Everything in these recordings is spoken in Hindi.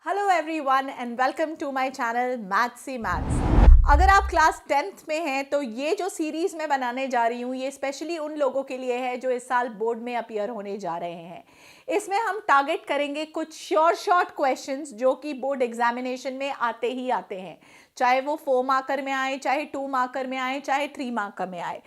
Hello everyone and welcome to my channel Mathsy maths. अगर आप क्लास 10th में हैं तो ये जो सीरीज़ मैं बनाने जा रही हूँ ये स्पेशली उन लोगों के लिए है जो इस साल बोर्ड में अपीयर होने जा रहे हैं। इसमें हम टारगेट करेंगे कुछ शॉर्ट क्वेश्चंस जो कि बोर्ड एग्जामिनेशन में आते ही आते हैं, चाहे वो 4 मार्कर में आए, चाहे 2 मार्कर में आए, चाहे 3 मार्कर में आए।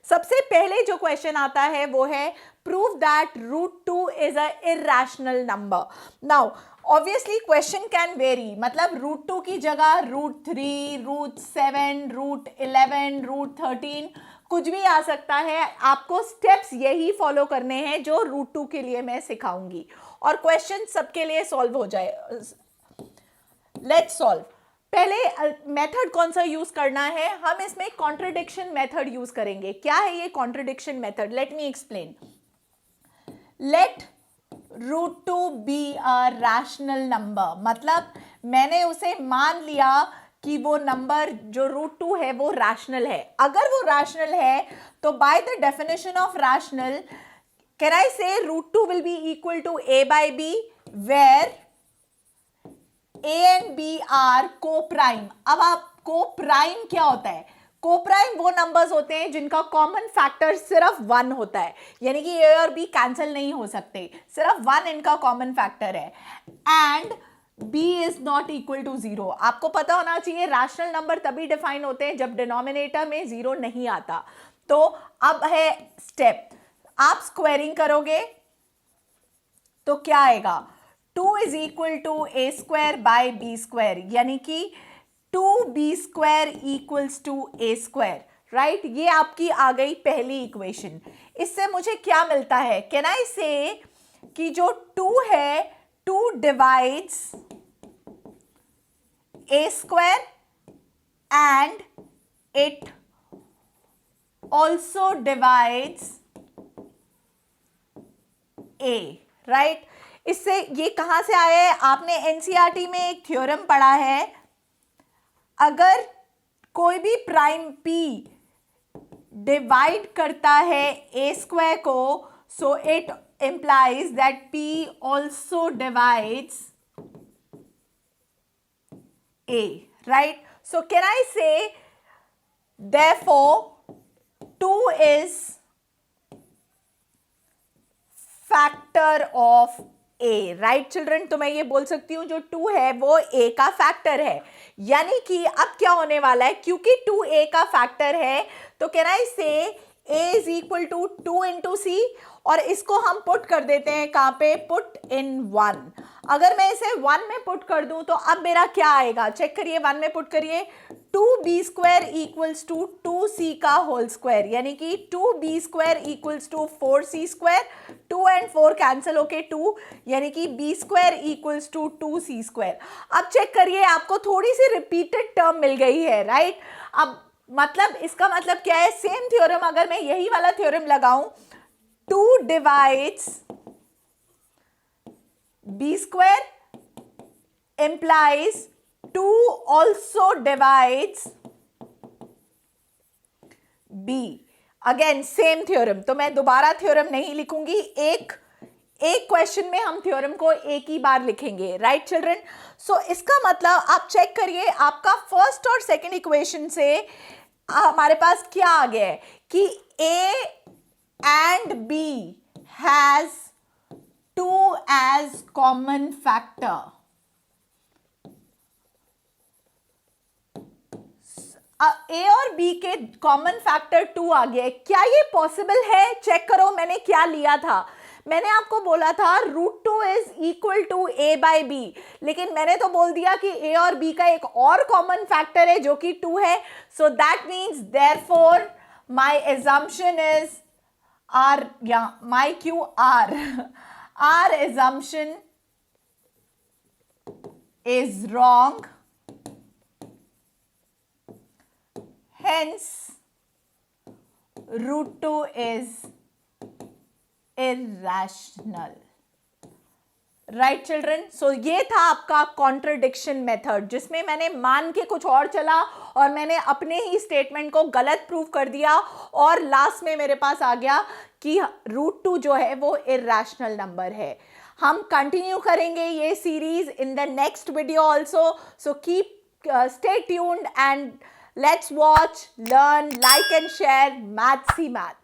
सबसे पहले जो क्वेश्चन आता है वो है prove that √2 is a irrational number. Now obviously question can very, मतलब √2 की जगह √3, √7, √11, √13 कुछ भी आ सकता है। आपको स्टेप्स यही फॉलो करने हैं जो √2 के लिए मैं सिखाऊंगी और क्वेश्चन सबके लिए सॉल्व हो जाए। Let's solve. पहले मेथड कौन सा यूज करना है, हम इसमें कॉन्ट्रडिक्शन मेथड यूज करेंगे। क्या है ये contradiction method? Let me explain. Let √2 be a rational number, मतलब मैंने उसे मान लिया कि वो नंबर जो √2 है वो रैशनल है। अगर वो रैशनल है तो by the definition of rational can I say √2 will be equal to a by b where A and B are coprime. अब आप को प्राइम क्या होता है? को प्राइम वो नंबर्स होते हैं जिनका कॉमन फैक्टर सिर्फ 1 होता है, यानी कि A और B कैंसिल नहीं हो सकते, सिर्फ 1 इनका कॉमन फैक्टर है। And B is not equal to 0। आपको पता होना चाहिए रैशनल नंबर तभी डिफाइन होते हैं जब डिनोमिनेटर में 0 नहीं आता। तो अब है स्टेप, आप स्क्वायरिंग करोगे तो क्या आएगा? 2 is equal to a square by b square, यानी कि 2b square equals to a square, right. ये आपकी आ गई पहली इक्वेशन। इससे मुझे क्या मिलता है? कैन आई से कि जो 2 है 2 divides a square and it also divides a, right. इससे ये कहां से आया है? आपने एनसीईआरटी में एक थ्योरम पढ़ा है, अगर कोई भी प्राइम p डिवाइड करता है a स्क्वायर को, so it implies that p also divides a, right. So can I से therefore 2 is factor of a, right children. तो मैं ये बोल सकती हूँ जो 2 है वो a का फैक्टर है, यानी कि अब क्या होने वाला है, क्योंकि 2 a का फैक्टर है तो can I say a is equal to 2 into C, और इसको हम पुट कर देते हैं कहां पे? Put in 1। अगर मैं इसे 1 में पुट कर दूं तो अब मेरा क्या आएगा? चेक करिए, 1 में पुट करिए। 2b square equals to 2c का होल स्क्वायर, यानी कि 2b square equals to 4c square. 2 and 4 cancel होके 2, यानी कि b square equals to 2c square. अब चेक करिए, आपको थोड़ी सी रिपीटेड टर्म मिल गई है, राइट। अब मतलब इसका मतलब क्या है? सेम थ्योरम अगर मैं यही वाला थ्योरम लगाऊं, 2 divides b square implies 2 also divides b। Again same theorem, तो मैं दोबारा थ्योरम नहीं लिखूंगी, एक क्वेश्चन में हम थ्योरम को एक ही बार लिखेंगे, राइट चिल्ड्रन। सो इसका मतलब आप चेक करिए, आपका फर्स्ट और सेकंड इक्वेशन से हमारे पास क्या आ गया है कि a and b has 2 as common factor। a और b के कॉमन फैक्टर 2 आ गया है। क्या ये पॉसिबल है? चेक करो मैंने क्या लिया था। मैंने आपको बोला था √2 is equal to a by b, लेकिन मैंने तो बोल दिया कि a और b का एक और कॉमन फैक्टर है जो कि 2 है। So that means therefore my assumption is r, या my Q r our assumption is wrong, hence √2 is irrational, right children. So ये था आपका कॉन्ट्रडिक्शन मेथड, जिसमें मैंने मान के कुछ और चला और मैंने अपने ही स्टेटमेंट को गलत प्रूव कर दिया, और लास्ट में मेरे पास आ गया कि √2 जो है वो इरैशनल नंबर है। हम कंटिन्यू करेंगे ये series in the next video also. So keep stay tuned and let's watch, learn, like and share Mathsy Maths.